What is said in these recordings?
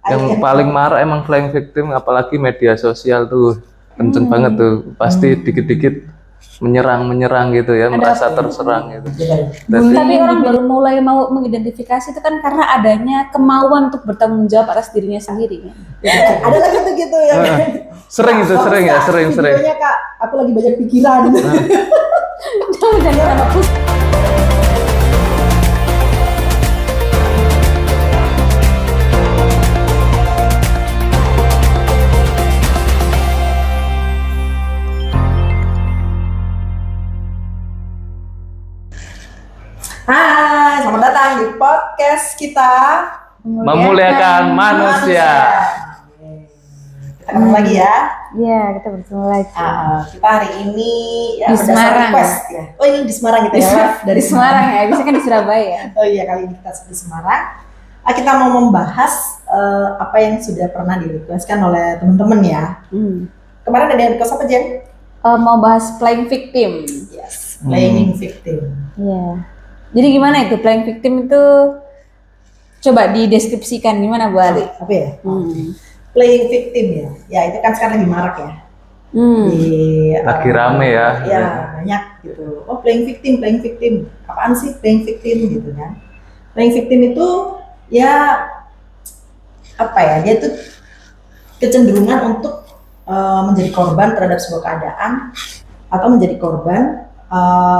Yang paling marah emang playing victim, apalagi media sosial tuh kenceng banget tuh, pasti dikit-dikit menyerang gitu ya, merasa terserang gitu. Tapi orang baru mulai mau mengidentifikasi itu kan karena adanya kemauan untuk bertanggung jawab atas dirinya sendiri. Ya, ada lagi tuh gitu ya. Sering ya. Videonya Kak, aku lagi banyak pikiran. Jangan sama pus. Hai, selamat datang di podcast kita Memuliakan manusia. Kita ketemu lagi ya. Iya, kita bertemu lagi. Kita hari ini ya, Di berdasar Semarang. request ya. Oh ini di Semarang kita ya, live dari Di Semarang ya, biasanya kan di Surabaya. Oh iya, kali ini kita di Semarang. Kita mau membahas apa yang sudah pernah di-requestkan oleh teman-teman ya. Kemarin ada yang request apa, Jen? Mau bahas playing victim. Yes, playing victim. Iya. Jadi gimana itu playing victim itu? Coba dideskripsikan gimana Bu Ali? Apa ya? Playing victim ya. Ya itu kan sekarang lagi marak ya. Lagi rame ya. Ya banyak gitu. Oh playing victim. Apaan sih playing victim gitu kan? Playing victim itu ya apa ya? Dia tuh kecenderungan untuk menjadi korban terhadap sebuah keadaan atau menjadi korban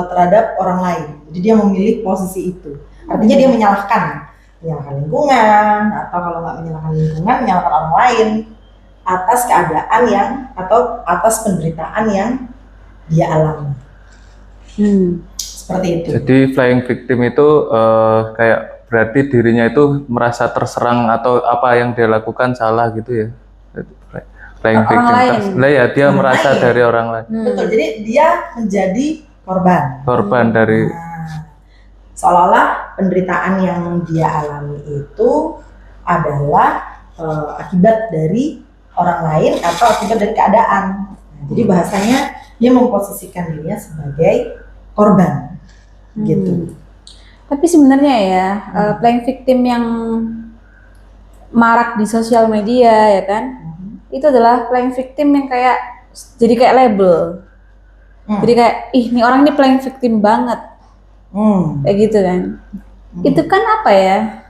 terhadap orang lain. Jadi dia memilih posisi itu. Artinya dia menyalahkan lingkungan, atau kalau nggak menyalahkan lingkungan, menyalahkan orang lain atas keadaan yang atau atas penderitaan yang dia alami. Seperti itu. Jadi playing victim itu kayak berarti dirinya itu merasa terserang atau apa yang dia lakukan salah gitu ya. Playing Orang victim. lain. Lah ya dia merasa dari orang lain. Betul. Jadi dia menjadi korban Dari seolah-olah penderitaan yang dia alami itu adalah akibat dari orang lain atau akibat dari keadaan. Jadi bahasanya dia memposisikan dirinya sebagai korban gitu. Tapi sebenarnya ya playing victim yang marak di sosial media ya kan, itu adalah playing victim yang kayak jadi kayak label. Jadi kayak, ini orang ini playing victim banget. Kayak gitu kan. Itu kan apa ya?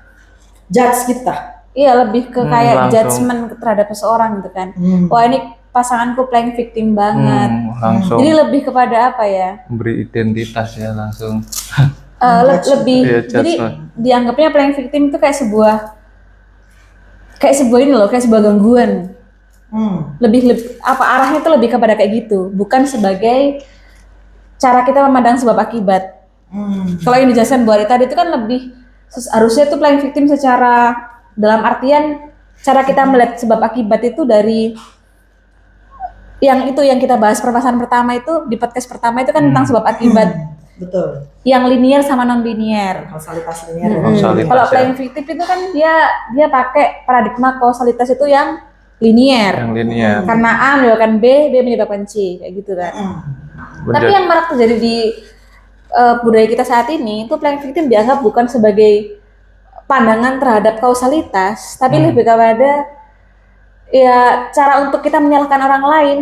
Judge kita. Iya, lebih ke kayak langsung. judgement terhadap seseorang gitu kan. Wah ini pasanganku playing victim banget. Langsung Jadi lebih kepada apa ya? memberi identitas ya langsung. Lebih, Iya, jadi judgement. dianggapnya playing victim itu kayak sebuah ini loh, kayak sebuah gangguan. Lebih apa arahnya itu lebih kepada kayak gitu, bukan sebagai cara kita memandang sebab akibat. Kalau yang dijelaskan Bu Ari tadi itu kan lebih harusnya itu playing victim secara dalam artian cara kita melihat sebab akibat itu dari yang kita bahas permasalahan pertama itu di podcast pertama itu kan tentang sebab akibat. Betul. Yang linear sama non linear. Kausalitas linear. Kausalitas, Kalau ya. playing victim itu kan dia pakai paradigma kausalitas itu yang linear. Yang linear. Karena A menyebabkan B menyebabkan C, kayak gitu kan. Tapi yang marak terjadi di budaya kita saat ini itu playing victim dianggap bukan sebagai pandangan terhadap kausalitas, tapi lebih kepada ya cara untuk kita menyalahkan orang lain,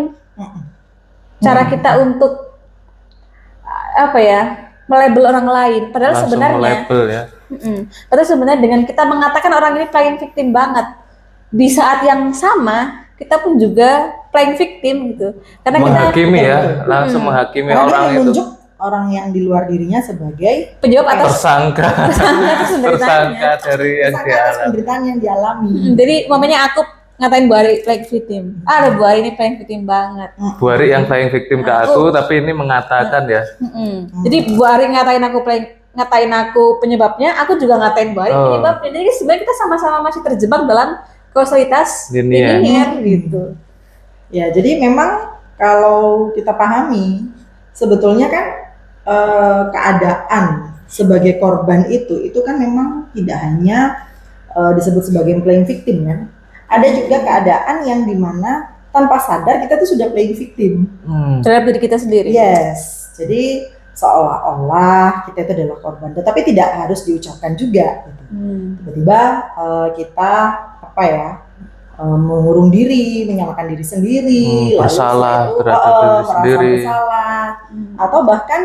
cara kita untuk apa ya melabel orang lain. Padahal Langsung sebenarnya, melabel ya. padahal sebenarnya dengan kita mengatakan orang ini playing victim banget, di saat yang sama kita pun juga playing victim gitu. Karena Menghakimi kita ya, langsung menghakimi Karena dia orang itu. menunjuk orang yang di luar dirinya sebagai penjawab atas Tersangka atas penderitaannya. Tersangka dari yang tersangka dia atas alami. penderitaan yang dialami. Jadi momennya aku ngatain Bu Ari playing victim. Ada Bu Ari ini playing victim banget. Bu Ari yang playing victim ke aku, tapi ini mengatakan ya. Jadi Bu Ari ngatain aku penyebabnya, aku juga ngatain Bu Ari penyebabnya. Jadi sebenarnya kita sama-sama masih terjebak dalam kausalitas linear gitu. Ya, jadi memang kalau kita pahami sebetulnya kan keadaan sebagai korban itu kan memang tidak hanya disebut sebagai playing victim kan. Ada juga keadaan yang dimana tanpa sadar kita tuh sudah playing victim. Terhadap diri kita sendiri. Yes, jadi seolah-olah kita itu adalah korban, tetapi tidak harus diucapkan juga. Gitu. Tiba-tiba kita mengurung diri, menyalahkan diri sendiri, lalu bersalah setelah itu, terhadap diri merasa sendiri. bersalah, atau bahkan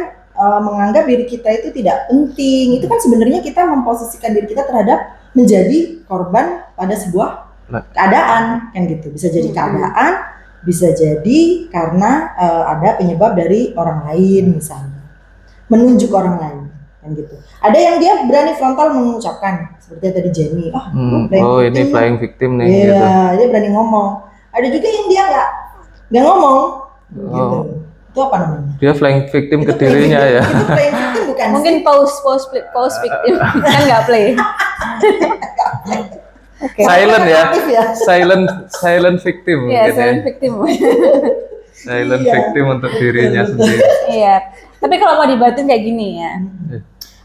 menganggap diri kita itu tidak penting. Itu kan sebenarnya kita memposisikan diri kita terhadap menjadi korban pada sebuah keadaan, kan gitu. Bisa jadi keadaan, bisa jadi karena ada penyebab dari orang lain misalnya, menunjuk orang lain, kan gitu. Ada yang dia berani frontal mengucapkan seperti tadi Jenny, ini flying victim nih, iya, gitu. dia berani ngomong. Ada juga yang dia nggak ngomong, gitu. Itu apa namanya? Dia flying victim ke dirinya ya. Itu playing victim bukan? Mungkin pause victim kan nggak play. Okay. Silent ya. Aktif ya. Silent victim Iya, mungkin silent ya. victim. Silent Iya. victim untuk dirinya sendiri. Iya. Tapi kalau mau dibatin kayak gini ya.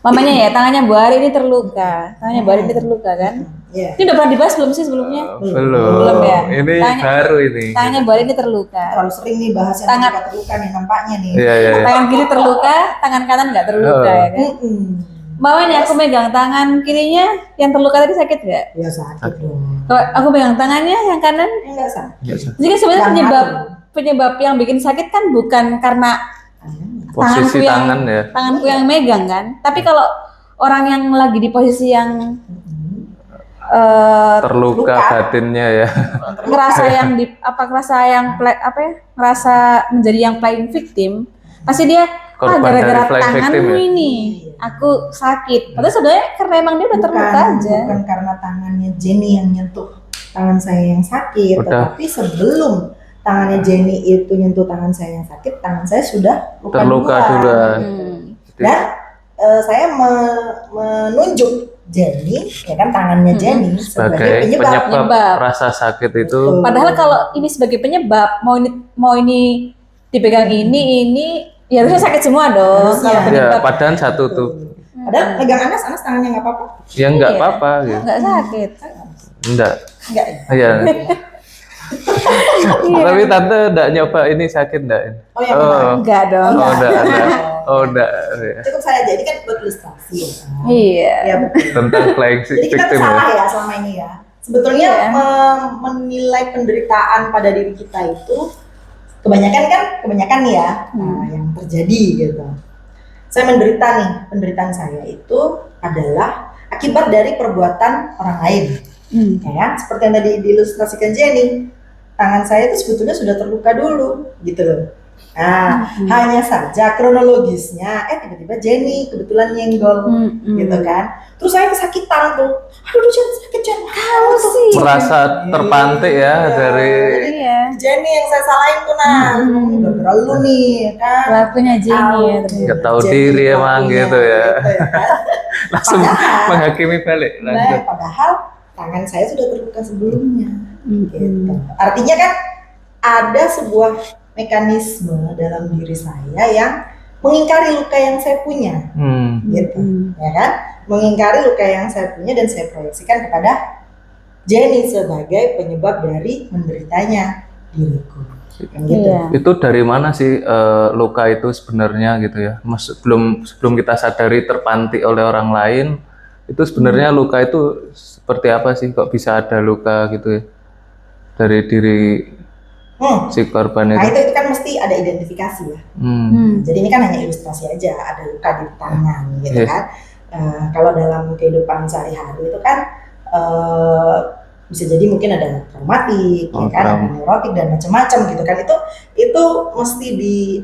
Mamanya ya, tangannya Bu Ari ini terluka. Tangannya Bu Ari ini terluka kan? Iya. Ini udah pernah dibahas belum sih sebelumnya? Belum ya. Ini Tanya- baru ini. Tangannya Bu Ari ini terluka. Terlalu sering nih bahas yang Tangan- terluka nih nampaknya nih. Iya. Tangan kiri terluka, tangan kanan nggak terluka ya kan? Mamanya aku megang tangan kirinya, yang terluka tadi sakit nggak? Ya sakit dong. Kalau aku pegang tangannya, yang kanan, Enggak sakit. jadi sebenarnya Tangan. penyebab yang bikin sakit kan bukan karena Posisi tangan ya. tanganku yang megang kan. Tapi kalau orang yang lagi di posisi yang Terluka batinnya ya. ngerasa yang ngerasa menjadi yang playing victim, pasti dia Korban gara-gara dari playing victim tanganmu ya? ini aku sakit. Padahal sebenarnya karena emang dia udah terluka aja. Bukan karena tangannya Jenny yang nyentuh tangan saya yang sakit, Udah. tetapi sebelum tangannya Jenny itu nyentuh tangan saya yang sakit, tangan saya sudah luka Terluka duluan. Dan saya menunjuk Jenny, ya kan tangannya Jenny sebagai Sebagai penyebab. Penyebab. rasa sakit itu. Padahal kalau ini sebagai penyebab, mau ini dipegang ini ya harusnya sakit semua dong. Harusnya. Kalau Ya, penyebab padahal satu tuh. Padahal megang Anas tangannya nggak apa-apa? Ya nggak Iya. apa-apa gitu. nggak sakit. Enggak. Enggak ya? Iya. Tapi tante enggak nyoba ini sakit enggak? Oh, yang mana? Enggak dong. Oh, enggak. Oh, enggak. Ya. Cukup saya aja, ini kan buat ilustrasi ya. Iya. Ya, betul. Tentang flying Jadi kita victim salah ya. ya selama ini ya. Sebetulnya Iya. menilai penderitaan pada diri kita itu kebanyakan nih ya yang terjadi gitu. Saya menderita nih, penderitaan saya itu adalah akibat dari perbuatan orang lain. Ya kan? Seperti yang tadi diilustrasikan Jenny, tangan saya itu sebetulnya sudah terluka dulu gitu loh. Nah, hanya saja kronologisnya tiba-tiba Jenny kebetulan nyenggol gitu kan. Terus saya kesakitan tuh. Aduh, jangan sakit, jangan. Kamu sih Merasa terpantik ya dari Iya. Jenny yang saya salahin tuh nah. Gara-gara lu nih ya kan. Pelakunya Jenny ya ternyata. nggak tahu Jenny diri emang pelakunya, gitu ya. kan. Langsung Padahal- menghakimi balik Nah, lanjut. padahal tangan saya sudah terluka sebelumnya. Gitu. Artinya kan ada sebuah mekanisme dalam diri saya yang mengingkari luka yang saya punya, gitu, ya kan? Mengingkari luka yang saya punya dan saya proyeksikan kepada Jenny sebagai penyebab dari menderitanya diriku, kan gitu. Iya. Itu dari mana sih luka itu sebenarnya gitu ya? Mas, sebelum kita sadari terpantik oleh orang lain, itu sebenarnya luka itu seperti apa sih? Kok bisa ada luka gitu ya dari diri si korban Nah itu? itu kan mesti ada identifikasi ya. Hmm. Jadi ini kan hanya ilustrasi aja, ada luka di tangan gitu Yes. kan. Kalau dalam kehidupan sehari-hari itu kan bisa jadi mungkin ada traumatik, ya kan, ada neurotik dan macam-macam gitu kan. Itu mesti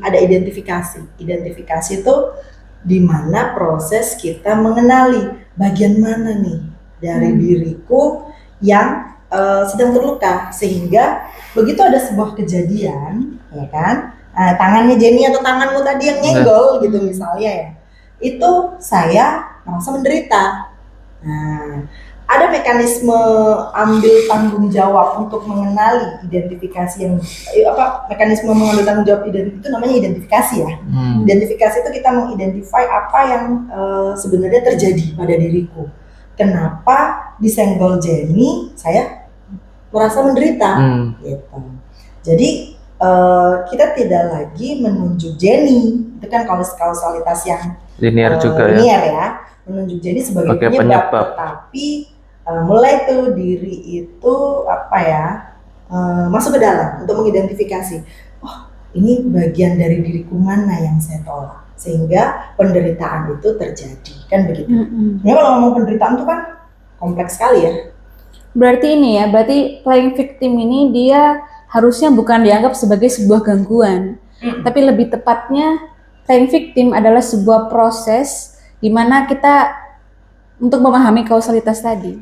ada identifikasi. Identifikasi itu di mana proses kita mengenali bagian mana nih dari diriku yang sedang terluka, sehingga begitu ada sebuah kejadian, ya kan, tangannya Jenny atau tanganmu tadi yang nyenggol gitu misalnya ya, itu saya merasa menderita. Nah, ada mekanisme ambil tanggung jawab untuk mengenali identifikasi yang mekanisme mengambil tanggung jawab itu namanya identifikasi ya. Identifikasi itu kita mengidentify apa yang sebenarnya terjadi pada diriku. Kenapa disenggol Jenny saya merasa menderita gitu. Jadi kita tidak lagi menunjuk Jenny, itu kan kausalitas yang Linear juga ya. linear ya, menunjuk Jenny sebagai penyebab, tetapi mulai tuh diri itu apa ya, masuk ke dalam untuk mengidentifikasi, oh ini bagian dari diriku mana yang saya tolak sehingga penderitaan itu terjadi, kan begitu. Ya kalau ngomong penderitaan itu kan kompleks sekali ya. Berarti ini ya, berarti playing victim ini dia harusnya bukan dianggap sebagai sebuah gangguan, tapi lebih tepatnya playing victim adalah sebuah proses di mana kita untuk memahami kausalitas tadi.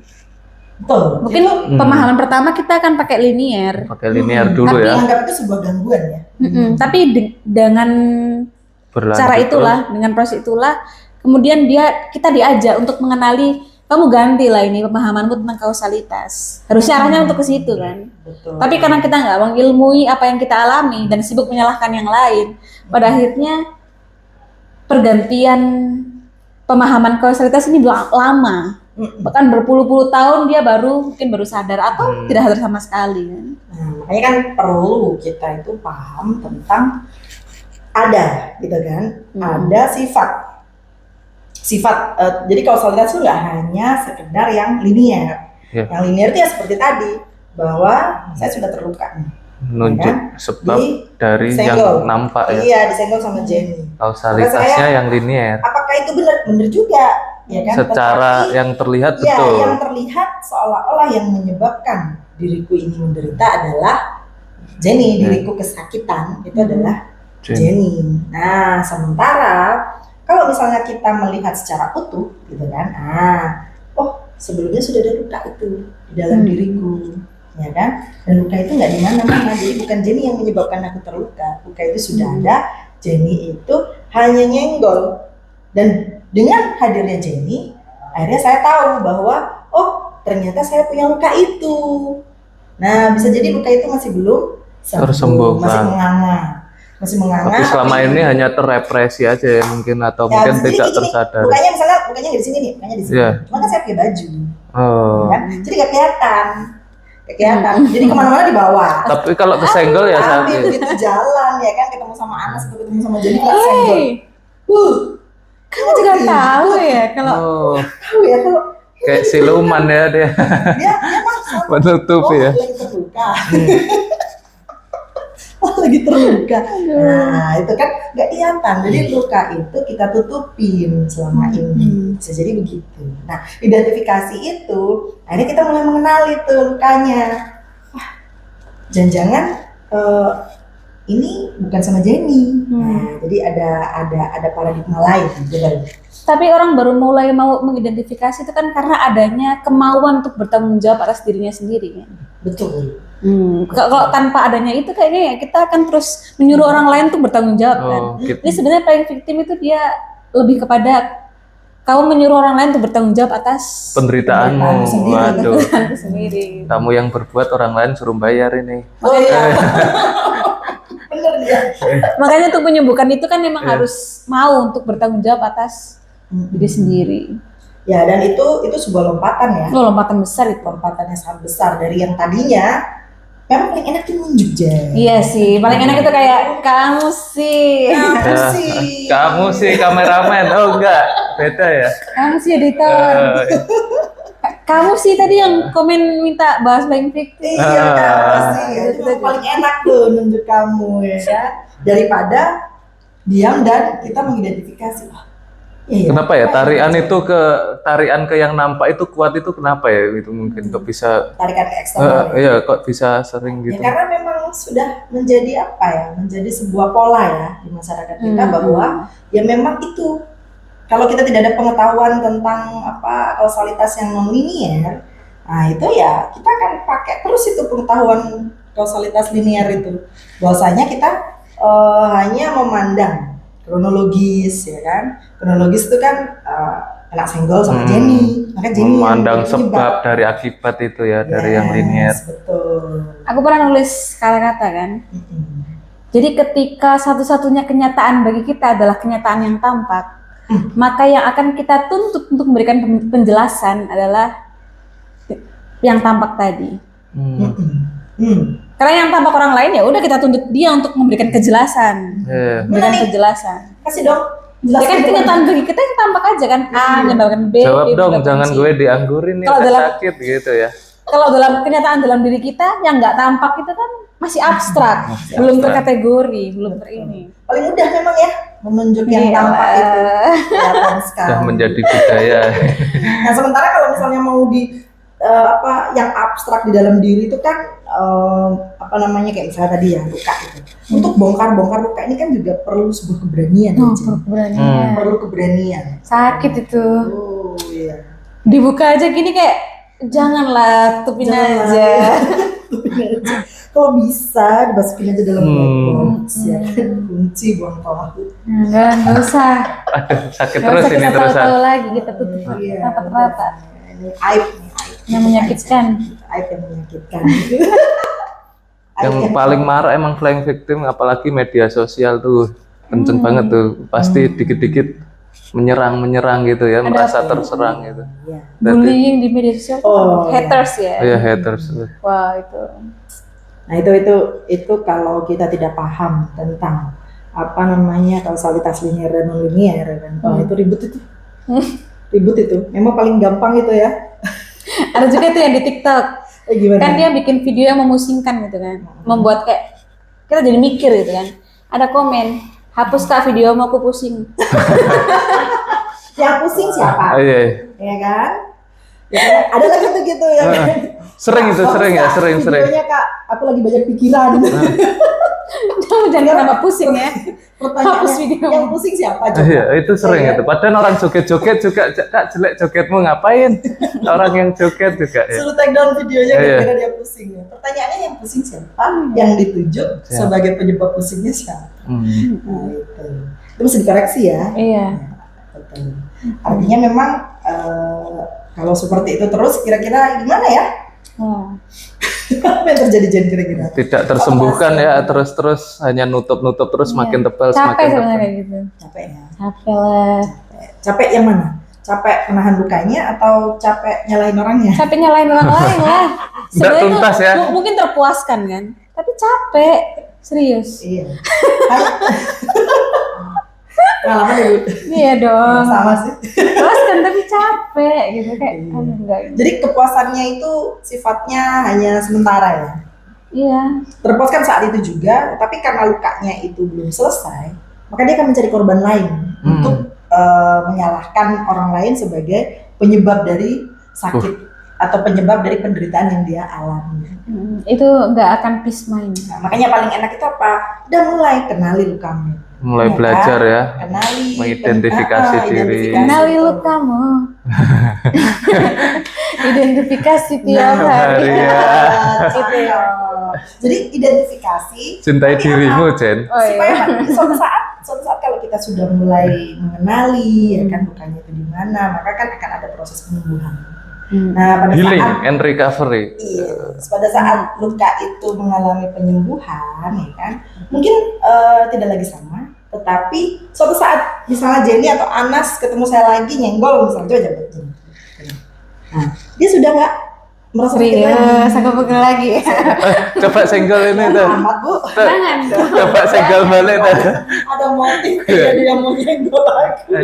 Betul. Mungkin pemahaman pertama kita akan pakai linear. Pakai linear dulu tapi ya. anggap itu sebuah gangguan ya. Tapi dengan Berlanjut cara itulah, dengan proses itulah, kemudian kita diajak untuk mengenali, kamu gantilah ini pemahamanmu tentang kausalitas. Harusnya arahnya untuk ke situ kan. Betul. Tapi karena kita nggak mengilmui apa yang kita alami dan sibuk menyalahkan yang lain, pada akhirnya pergantian pemahaman kausalitas ini lama. Bahkan berpuluh-puluh tahun dia mungkin baru sadar atau tidak sadar sama sekali kan. Nah, makanya kan perlu kita itu paham tentang ada gitu kan, ada sifat jadi kausalitas itu nggak hanya sekedar yang linear. Yang linear itu ya seperti tadi, bahwa saya sudah terluka nih, menunjuk kan? sebab dari yang nampak ya. Iya, disenggol sama Jenny. Kausalitasnya yang linear. Apakah itu benar juga? Ya kan? Secara yang terlihat ya, betul. yang terlihat seolah-olah yang menyebabkan diriku ini menderita adalah Jenny, diriku kesakitan itu adalah Jenny. Nah, sementara kalau misalnya kita melihat secara utuh, gitu kan, oh sebelumnya sudah ada luka itu di dalam diriku, ya kan? Dan luka itu nggak di mana-mana, jadi bukan Jenny yang menyebabkan aku terluka, luka itu sudah ada, Jenny itu hanya nyenggol. Dan dengan hadirnya Jenny, akhirnya saya tahu bahwa oh ternyata saya punya luka itu. Nah, bisa jadi luka itu masih belum sembuh, masih menganga. Tapi selama ini hanya terrepresi aja ya mungkin, atau Ya, mungkin tidak tersadar. Lukanya nggak di sini nih, lukanya di sini. Yeah. Cuma kan saya pakai baju, Oh. kan? Jadi nggak kelihatan. Jadi kemana-mana di bawah. Tapi kalau kesenggol ya Tapi sakit. begitu jalan ya kan, ketemu sama Anas, ketemu sama Jenny, kena senggol. Kamu juga tahu ya kalau Tahu ya kalau kayak siluman ya dia. dia masuk. Menutup ya. Lagi terluka. Lagi terluka. Nah, itu kan nggak kelihatan. Jadi luka itu kita tutupin selama ini. Bisa jadi begitu. Nah, identifikasi itu, akhirnya kita mulai mengenali tuh lukanya. Wah, jangan-jangan ini bukan sama Jenny. Nah, jadi ada paradigma lain gitu. Tapi orang baru mulai mau mengidentifikasi itu kan karena adanya kemauan untuk bertanggung jawab atas dirinya sendiri kan. Betul. Kalau tanpa adanya itu kayaknya ya kita akan terus menyuruh orang lain untuk bertanggung jawab kan. Gitu. Jadi sebenarnya playing victim itu dia lebih kepada kamu menyuruh orang lain untuk bertanggung jawab atas Penderitaanmu. Waduh. sendiri. Kamu yang berbuat, orang lain suruh bayar ini. Oh iya. Bener ya. Makanya untuk menyembuhkan itu kan memang harus mau untuk bertanggung jawab atas diri sendiri. Ya, dan itu sebuah lompatan ya. Lompatan besar itu. Lompatan yang sangat besar dari yang tadinya memang paling enak tuh nunjuk aja. Iya sih, paling enak itu kayak kamu sih. Kamu sih kameramen. Oh enggak, beda ya. Kamu sih editor. Kamu sih tadi yang komen minta bahas playing victim. Iya, kamu sih. Itu paling enak tuh nunjuk kamu ya kan. Daripada diam dan kita mengidentifikasi. Iya, Kenapa ya tarian ke yang nampak itu kuat itu kenapa ya itu mungkin kok bisa tarikan ke eksternal. iya kok bisa sering gitu. Ya, karena memang sudah menjadi apa ya? Menjadi sebuah pola ya di masyarakat kita bahwa ya memang itu kalau kita tidak ada pengetahuan tentang apa kausalitas yang non linear, nah itu ya kita akan pakai terus itu pengetahuan kausalitas linear itu. Bahwasanya kita hanya memandang kronologis ya kan. Kronologis itu kan kena senggol sama Jenny, maka Jenny memandang sebab dari akibat itu ya, dari yang linear. Betul. Aku pernah nulis kata-kata kan. Jadi ketika satu-satunya kenyataan bagi kita adalah kenyataan yang tampak, maka yang akan kita tuntut untuk memberikan penjelasan adalah yang tampak tadi. Karena yang tampak orang lain ya udah kita tuntut dia untuk memberikan kejelasan. Memberikan penjelasan. Kasih dong Ya kan Jelaskan kenyataan bagi kita yang tampak aja kan A menyebabkan B. Jawab B dong, menyebabkan jangan C. gue dianggurin nih, Kalau udah dalam- sakit gitu ya. Kalau dalam kenyataan dalam diri kita yang nggak tampak itu kan masih abstrak, belum terkategori, belum terini. Paling mudah memang ya menunjuk yang Iya. tampak itu. Kelihatan sekali. Udah menjadi budaya. Nah, sementara kalau misalnya mau di apa yang abstrak di dalam diri itu kan apa namanya kayak misalnya tadi ya luka itu. Untuk bongkar luka ini kan juga perlu sebuah keberanian. Oh, ya, Jen. keberanian. Perlu keberanian. Sakit itu. Oh iya. Dibuka aja gini kayak janganlah, tutupin Janganlah. aja. Kalau bisa dimasukin aja dalam box ya Hmm. kan kunci botol. Enggak usah. Aduh, sakit Nggak terus usah ini kita terusan. tahu-tahu lagi, kita tutup Iya. rata-rata. Ini aib nih, aib. Yang menyakitkan. Aib yang menyakitkan. Yang Aib paling marah emang flying victim, apalagi media sosial tuh kenceng banget tuh. Pasti dikit-dikit menyerang gitu ya, merasa terserang gitu. Iya. Bullying di media sosial tuh Oh, haters ya. Iya, haters. Wah, itu. Nah itu kalau kita tidak paham tentang apa namanya kausalitas linier dan non linier kan, itu ribut itu, ribut itu. Memang paling gampang itu ya. Ada juga tuh yang di TikTok. Gimana? Kan dia bikin video yang memusingkan gitu kan. Membuat kayak kita jadi mikir gitu kan. Ada komen, hapus Kak video mau aku pusing. Yang pusing siapa? Iya. Ya kan? Ya kan? Ada lagi tuh gitu ya. kan? Sering itu, sering ya, Kak, sering. Videonya Kak, aku lagi banyak pikiran. Kamu jangan tambah pusing ya. Hapus video. Pertanyaannya, yang pusing siapa coba? Iya, itu sering Iya. itu. Padahal orang joget-joget juga, Kak jelek jogetmu ngapain? Orang yang joget juga ya. Suruh take down videonya Iya. gara-gara dia pusing ya. Pertanyaannya yang pusing siapa? Yang ditunjuk Siapa? sebagai penyebab pusingnya siapa? Hmm. Nah itu mesti dikoreksi ya. Iya. Betul. Artinya memang kalau seperti itu terus kira-kira gimana ya? Wah. Apa yang terjadi Jen kira-kira? Tidak tersembuhkan ya, terus hanya nutup terus makin tebal, Capek semakin sebenarnya tebal. kayak gitu. Capek ya. Capek lah. Capek yang mana? Capek menahan lukanya atau capek nyalahin orangnya? Capek nyalain orang lain lah. Sebenarnya tuh tuntas ya. Mungkin terpuaskan kan. Tapi capek. Serius. Iya. Pengalaman ya Bu? Iya dong. Sama sih. Puaskan tapi capek gitu kayak aduh enggak. Jadi kepuasannya itu sifatnya hanya sementara ya. Iya. Terpuaskan saat itu juga, tapi karena lukanya itu belum selesai, maka dia akan mencari korban lain untuk menyalahkan orang lain sebagai penyebab dari sakit atau penyebab dari penderitaan yang dia alami. Itu nggak akan peace mind. Nah, makanya paling enak itu apa? Udah mulai kenali lukamu. Mulai Ya belajar kan? ya, Kenali, mengidentifikasi diri. identifikasi. Kenali lukamu. Identifikasi tiap Tiap hari. hari, ya. Gitu ya. Jadi identifikasi. Cintai tapi dirimu, apa? Jen. Oh Supaya iya. suatu saat kalau kita sudah mulai mengenali ya kan lukanya itu di mana, maka kan akan ada proses penyembuhan. Nah, pada Healing saat and recovery. iya, pada saat luka itu mengalami penyembuhan ya kan, mungkin tidak lagi sama, tetapi suatu saat misalnya Jenny atau Anas ketemu saya lagi nyenggol misalnya, coba buat Jenny. Nah, dia sudah nggak merasa sakit lagi. Serius, aku pegel lagi. Coba senggol ini tuh. Amat Bu, Jangan dong. Coba senggol balik tuh. ada motif jadi yang mau nyenggol aku.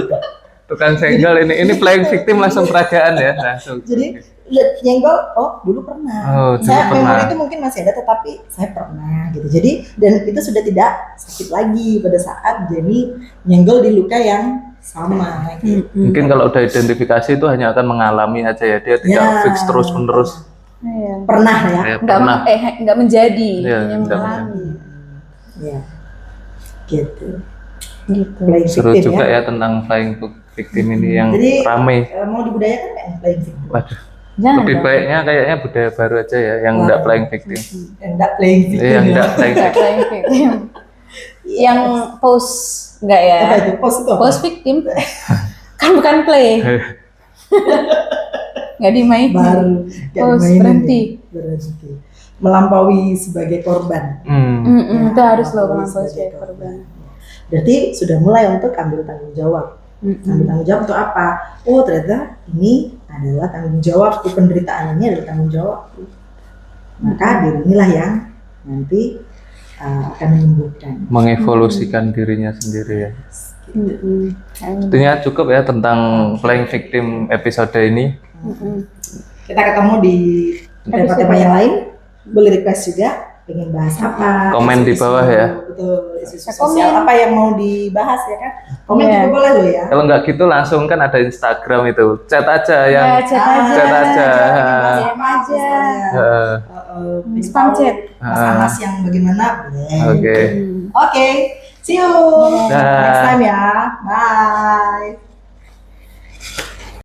Tukang senggol ini playing victim langsung peragaan ya, langsung. Jadi lihat nyenggol, oh dulu pernah. Oh, dulu Saya pernah. memori itu mungkin masih ada, tetapi saya pernah gitu. Jadi dan itu sudah tidak sakit lagi pada saat Jenny nyenggol di luka yang sama. Gitu. Mungkin kalau udah identifikasi itu hanya akan mengalami aja ya, dia tidak Ya. fix terus menerus. Iya. Pernah ya. Ya, pernah. Nggak menjadi, Iya, hanya nggak mengalami. Ya, gitu. Gitu. Playing Seru victim juga ya. ya tentang flying victim ini yang Jadi, rame. Mau dibudayakan nggak yang playing victim? Waduh, Jangan lebih dong. baiknya kayaknya budaya baru aja ya, yang enggak playing victim. Enggak playing victim. Iya, ya. enggak playing Nggak victim. playing victim. Yang post nggak ya? Apa itu? Post itu apa? Post victim. Kan bukan play. Nggak dimainin. Baru nggak Post, dimainin berhenti. ya. Berhenti. Melampaui sebagai korban. Itu harus loh melampaui kalau post sebagai korban. Berarti sudah mulai untuk ambil tanggung jawab. Ambil tanggung jawab untuk apa? Oh ternyata ini adalah tanggung jawab, penderitaan ini adalah tanggung jawab. Maka diri inilah yang nanti akan menyembuhkan. Mengevolusikan dirinya sendiri ya. Intinya cukup ya tentang playing victim episode ini. Kita ketemu di tema-tema yang lain. Boleh request juga pengen bahas apa. Komen di bawah ya. Betul, isu sosial apa yang mau dibahas ya kan. Komen Iya. juga boleh loh ya. Kalau nggak gitu langsung kan ada Instagram itu, chat aja yang Ya, chat aja. chat aja. Spam chat. Mas yang bagaimana? Oke. Oke, see you Dah. next time ya. Bye.